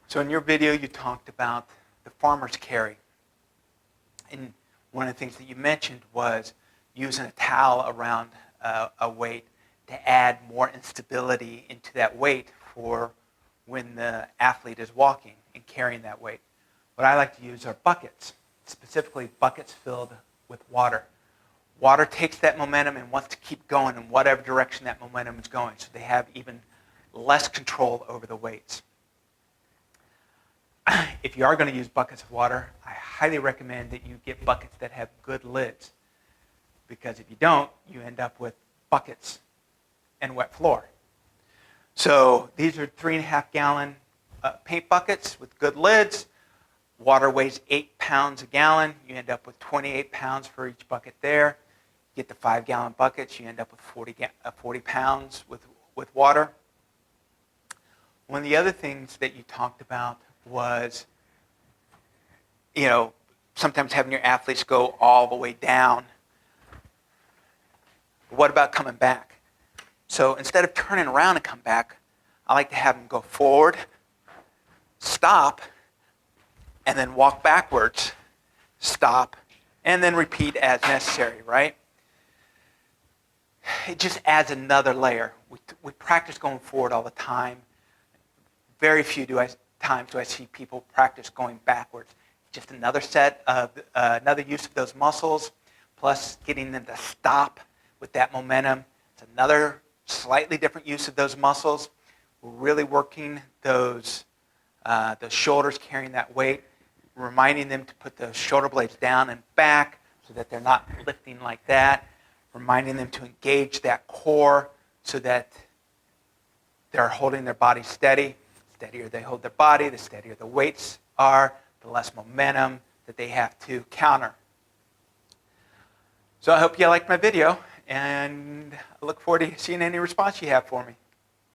So in your video, you talked about the farmer's carry. And one of the things that you mentioned was using a towel around a weight to add more instability into that weight for when the athlete is walking and carrying that weight. What I like to use are buckets, specifically buckets filled with water. Water takes that momentum and wants to keep going in whatever direction that momentum is going, so they have even less control over the weights. If you are going to use buckets of water, I highly recommend that you get buckets that have good lids, because if you don't, you end up with buckets and wet floor. So these are 3.5-gallon paint buckets with good lids. Water weighs 8 pounds a gallon. You end up with 28 pounds for each bucket there. Get the 5-gallon buckets, you end up with 40 pounds with water. One of the other things that you talked about was, sometimes having your athletes go all the way down. What about coming back? So instead of turning around and come back, I like to have them go forward, stop, and then walk backwards, stop, and then repeat as necessary, right? It just adds another layer. We practice going forward all the time. Very few times do I see people practice going backwards. Just another another use of those muscles, plus getting them to stop with that momentum. It's another slightly different use of those muscles. We're really working those shoulders carrying that weight, reminding them to put the shoulder blades down and back so that they're not lifting like that, reminding them to engage that core so that they're holding their body steady. The steadier they hold their body, the steadier the weights are, the less momentum that they have to counter. So I hope you liked my video, and I look forward to seeing any response you have for me.